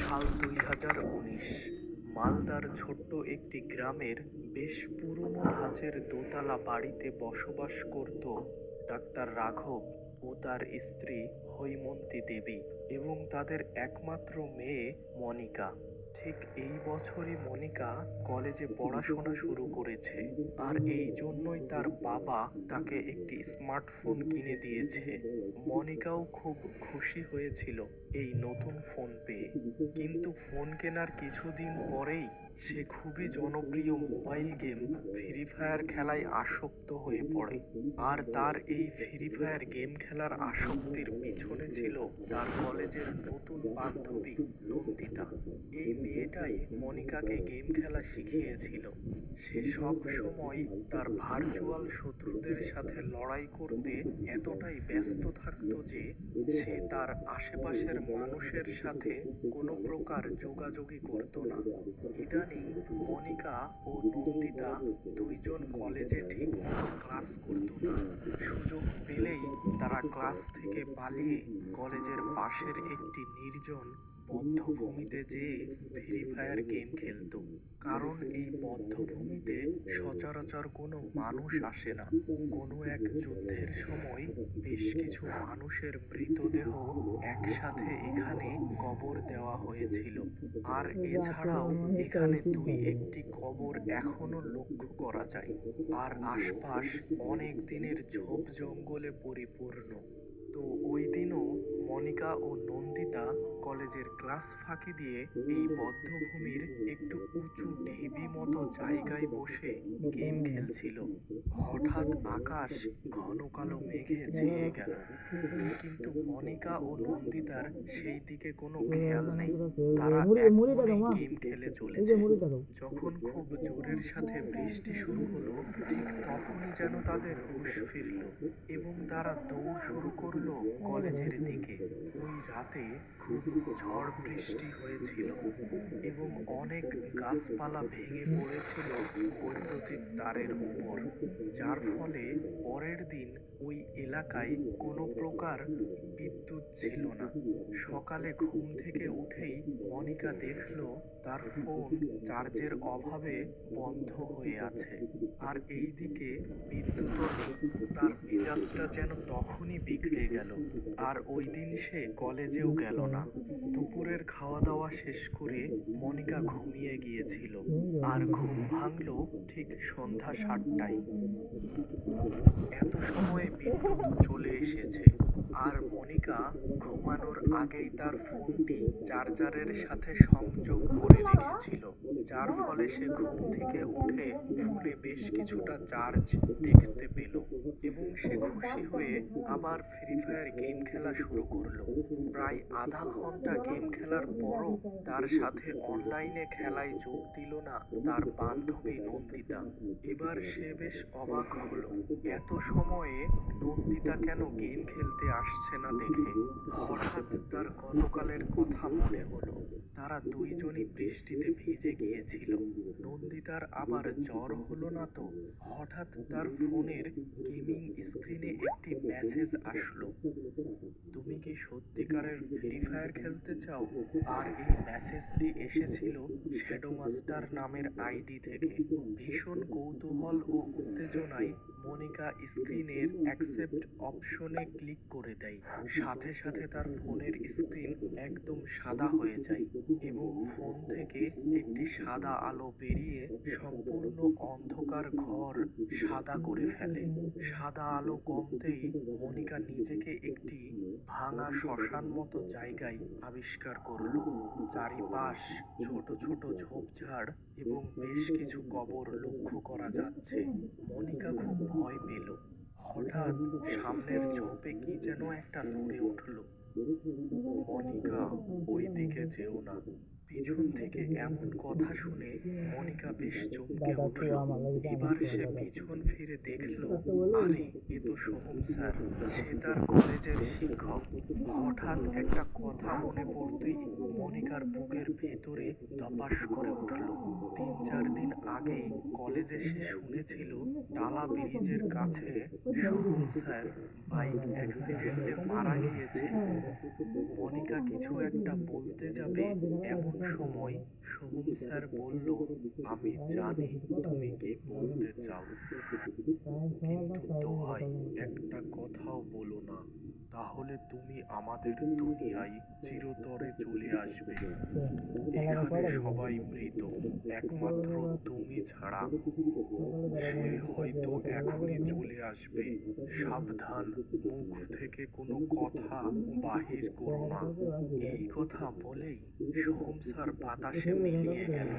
সাল 2019। মালদার ছোট্ট একটি গ্রামের বেশ পুরনো ধাঁচের দোতলা বাড়িতে বসবাস করত ডাক্তার রাঘব ও তার স্ত্রী হৈমন্তী দেবী এবং তাদের একমাত্র মেয়ে মনিকা। ঠিক এই বছরই মনিকা কলেজে পড়াশোনা শুরু করেছে, আর এই জন্যই তার বাবা তাকে একটি স্মার্টফোন কিনে দিয়েছে। মনিকাও খুব খুশি হয়েছিল এই নতুন ফোন পেয়ে, কিন্তু ফোন কেনার কিছুদিন পরেই সে খুবই জনপ্রিয় মোবাইল গেম ফ্রি ফায়ার খেলায় আসক্ত হয়ে পড়ে। আর তার এই ফ্রি ফায়ার গেম খেলার আসক্তির পিছনে ছিল তার কলেজের নতুন বান্ধবী নন্দিতা। এই মেয়েটাই মনিকাকে গেম খেলা শিখিয়েছিল। সে সব সময় তার ভার্চুয়াল শত্রুদের সাথে লড়াই করতে এতটাই ব্যস্ত থাকত যে সে তার আশেপাশের মানুষের সাথে কোনো প্রকার যোগাযোগই করত না। ইদানিং মনিকা ও নন্দিতা দুইজন কলেজে ঠিকমতো ক্লাস করত না। সুযোগ পেলেই তারা ক্লাস থেকে পালিয়ে কলেজের পাশের একটি নির্জন বধ্যভূমিতে যেয়ে ফ্রি ফায়ার গেম খেলতো। কারণ এই বধ্যভূমিতে সচরাচর কোনো মানুষ আসে না। কোনো এক যুদ্ধের সময় বেশ কিছু মানুষের মৃতদেহ একসাথে এখানে কবর দেওয়া হয়েছিল। আর এছাড়াও এখানে দুই একটি কবর এখনো লক্ষ্য করা যায়। আর আশপাশ অনেক দিনের ঝোপ জঙ্গলে পরিপূর্ণ। তো ওই দিনও মনিকা ও নন্দিতা কলেজের ক্লাস ফাঁকি দিয়ে এই বধ্যভূমির একটু উঁচু ঢিবি মতো জায়গায় বসে গেম খেলছিল। হঠাৎ আকাশ ঘন কালো মেঘে ছেয়ে গেল, কিন্তু মনিকা ও নন্দিতার সেই দিকে কোনো খেয়াল নেই। তারা এক মনে গেম খেলে চলেছে। যখন খুব জোরের সাথে বৃষ্টি শুরু হলো, ঠিক তখনই যেন তাদের হুঁশ ফিরল এবং তারা দৌড় শুরু করলো কলেজের দিকে। ওই রাতে খুব ঝড় বৃষ্টি হয়েছিল এবং অনেক গাছপালা ভেঙে পড়েছিল বৈদ্যুতিক তারের উপর, যার ফলে পরের দিন ওই এলাকায় কোনো প্রকার বিদ্যুৎ ছিল না। সকালে ঘুম থেকে উঠেই মনিকা দেখলো তার ফোন চার্জের অভাবে বন্ধ হয়ে আছে, আর এইদিকে বিদ্যুৎও নেই। তার মেজাজটা যেন তখনই বিগড়ে গেল, আর ওই দিন সে কলেজেও গেল না। দুপুরের খাওয়া দাওয়া শেষ করে মনিকা ঘুমিয়ে গিয়েছিল, আর ঘুম ভাঙল ঠিক সন্ধ্যা 7টায়। এত সময়ে বিদ্যুৎ চলে এসেছে, আর মনিকা ঘুমানোর আগেই তার ফোনটি চার্জারের সাথে সংযোগ করে রেখেছিল, যার ফলে সে ঘুম থেকে উঠে ফোনে বেশ কিছুটা চার্জ দেখতে পেল এবং সে খুশি হয়ে আবার ফ্রি ফায়ার গেম খেলা শুরু করলো। প্রায় আধা ঘন্টা গেম খেলার পরও তার সাথে অনলাইনে খেলায় যোগ দিল না তার বান্ধবী নন্দিতা। এবার সে বেশ অবাক হলো, এত সময়ে নন্দিতা কেন গেম খেলতে আসছে না দেখে। হঠাৎ তার গতকালের কথা মনে হলো। তারা দুইজনই বৃষ্টিতে ভিজে গিয়েছিল। নন্দিতার আবার জ্বর হলো না তো? হঠাৎ তার ফোনের গেমিং স্ক্রিনে একটি মেসেজ আসলো, তুমি কি সত্যিকারের ফ্রি ফায়ার খেলতে চাও? আর এই মেসেজটি এসেছিল শ্যাডো মাস্টার নামের আইডি থেকে। ভীষণ কৌতূহল ও উত্তেজনায় মনিকা স্ক্রিনের অ্যাকসেপ্ট অপশনে ক্লিক করে দেয়। সাথে সাথে তার ফোনের স্ক্রিন একদম সাদা হয়ে যায় এবং ফোন থেকে একটি সাদা আলো বেরিয়ে সম্পূর্ণ অন্ধকার ঘর সাদা করে ফেলে। সাদা আলো কমতেই মনিকা নিজেকে একটি ভাঙা শ্মশান মতো জায়গায় আবিষ্কার করলো। চারিপাশ ছোট ছোট ঝোপঝাড় এবং বেশ কিছু কবর লক্ষ্য করা যাচ্ছে। মনিকা খুব ভয় পেল। হঠাৎ সামনের ঝোপে কি যেন একটা নড়ে উঠল। মনিকা, ওই দিকে যেও না। পিছন থেকে এমন কথা শুনে মনিকা বেশ চমকে উঠল। এবার সে পিছন ফিরে দেখল, আরে এ তো সোহম স্যার, সে তার কলেজের শিক্ষক। হঠাৎ একটা কথা মনে পড়তেই মনিকার বুকের ভেতরে ধপাস করে উঠল। 3-4 দিন আগেই কলেজে সে শুনেছিল টালা ব্রিজের কাছে সোহম স্যার বাইক অ্যাক্সিডেন্টে মারা গিয়েছে। মনিকা কিছু একটা বলতে যাবে, এমন সময় সোহম স্যার বলল, আমি জানি তুমি কি বলতে চাও, কিন্তু দোহাই একটা কথাও বলো না, তাহলে তুমি আমাদের দুনিয়ায় চিরতরে চলে আসবে। এখানে সবাই মৃত, একমাত্র তুমি ছাড়া। সে হয়তো এখনই চলে আসবে, সাবধান, মুখ থেকে কোনো কথা বাহির করো না। এই কথা বলেই সোহম স্যার বাতাসে মিলিয়ে গেল।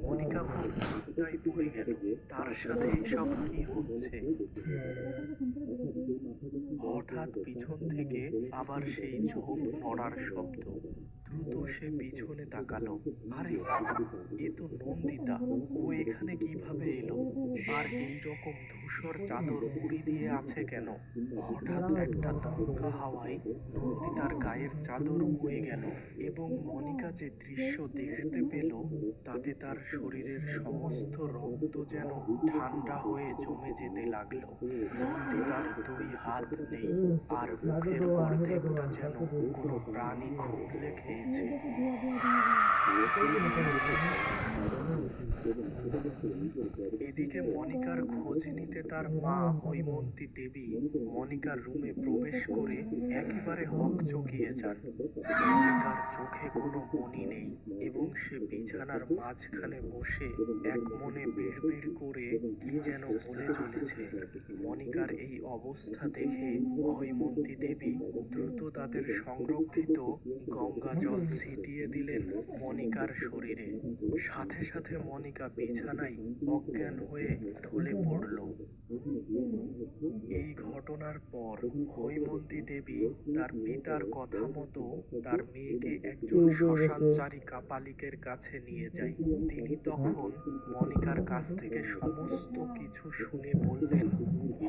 মনিকা খুব চিন্তায় পড়ে গেল, তার সাথে এসব কি হচ্ছে। হঠাৎ পিছন থেকে আবার সেই ঝোপ নড়ার শব্দ। দ্রুত সে পিছনে তাকালো। আরে, এ তো নন্দিতা। ও এখানে কিভাবে এলো? আর এই রকম ধূসর চাদর মুড়ি দিয়ে আছে কেন? হঠাৎ একটা দমকা হাওয়ায় নন্দিতার গায়ের চাদর উড়ে গেল এবং মনিকা যে দৃশ্য দেখতে পেল তাতে তার শরীরের সমস্ত রক্ত যেন ঠান্ডা হয়ে জমে যেতে লাগলো। নন্দিতার 2 হাত নেই, আর মুখের অর্ধেকটা যেন কোনো প্রাণী খুবলে খেয়েছে। এদিকে মনিকার খোঁজ নিতে তার মা হৈমন্তী দেবী মনিকার রুমে প্রবেশ করে একেবারে হকচকিয়ে যান। মনিকার চোখে কোনো মনি নেই এবং সে বিছানার মাঝখানে বসে এক মনে বিড়বিড় করে কি যেন বলে চলেছে। মনিকার এই অবস্থা দেখে হৈমন্তী দেবী দ্রুত তাদের সংরক্ষিত গঙ্গা জল ছিটিয়ে দিলেন মনিকার শরীরে। সাথে সাথে মনিকা বিছানায় অজ্ঞান হয়ে ঢলে পড়ল। এই ঘটনার পর হৈমন্তী দেবী তার পিতার কথা মতো তার মেয়েকে একজন শ্মশানচারী কাপালিকের কাছে নিয়ে যায়। তিনি তখন মনিকার কাছ থেকে সমস্ত কিছু শুনে বললেন,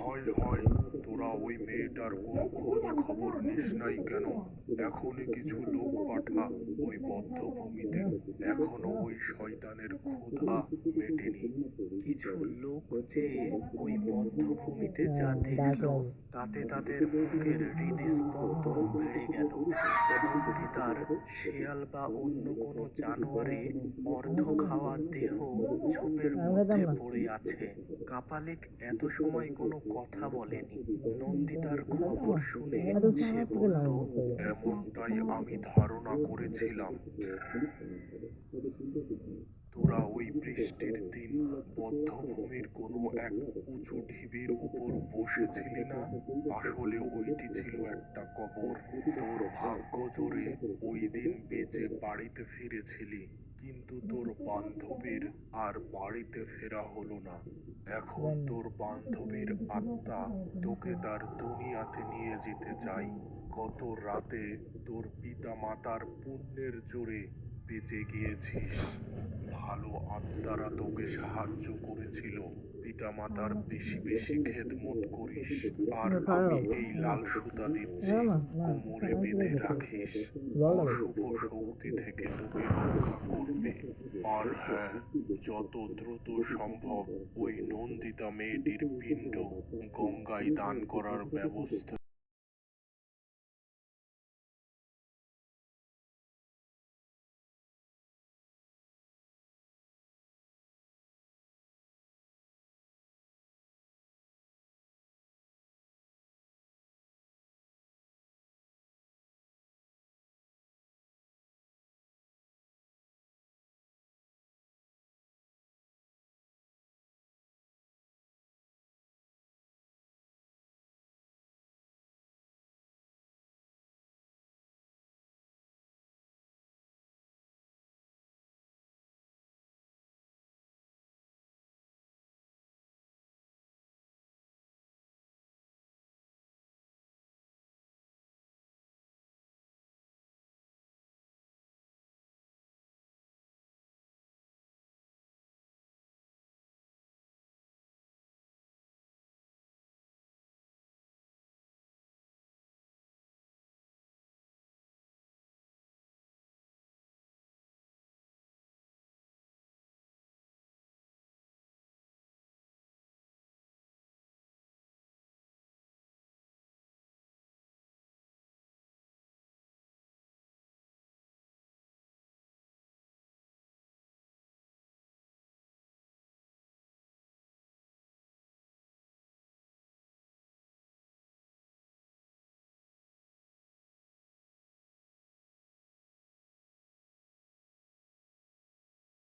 হায় হায়, তোরা ওই মেয়েটার কোনো খোঁজ খবর নিস নাই কেন? এখনই কিছু লোক পাঠা ওই বদ্ধভূমিতে, এখনো ওই শয়তানের ক্ষুধা মেটেনি। কিছু লোক যে ওই বধ্যভূমিতে যা দেখল তাতে তাদের বুকের হৃদস্পন্দন বেড়ে গেল। নন্দিতার শেয়াল বা অন্য কোনো জানোয়ারে অর্ধ খাওয়া দেহ ঝোপের মধ্যে পড়ে আছে। কাপালিক এত সময় কোনো কথা বলেনি। নন্দিতার খবর শুনে সে বলল, এমনটাই আমি ধারণা করেছিলাম। তোরা ওই বৃষ্টির দিন বধ্যভূমির কোনো এক উঁচু ঢিবির উপর বসেছিলি না? আসলে ওইটি ছিল একটা কবর। তোর ভাগ্য জোরে ওই দিন বেঁচে বাড়িতে ফিরেছিলি, কিন্তু তোর বান্ধবীর আর বাড়িতে ফেরা হলো না। এখন তোর বান্ধবীর আত্মা তোকে তার দুনিয়াতে নিয়ে যেতে চাই। গত রাতে তোর পিতা মাতার পুণ্যের জোরে বেঁচে গিয়েছিস। ভালো আত্মারা তোকে সাহায্য করেছিল। পিতামাতার বেশি বেশি খেদমত করিস। আর আমি এই লাল সুতা দিচ্ছি, কোমরে বেঁধে রাখিস। অশুভ শক্তি থেকে তোকে রক্ষা করবে। আর হ্যাঁ, যত দ্রুত সম্ভব ওই নন্দিতা মেয়েটির পিণ্ড গঙ্গায় দান করার ব্যবস্থা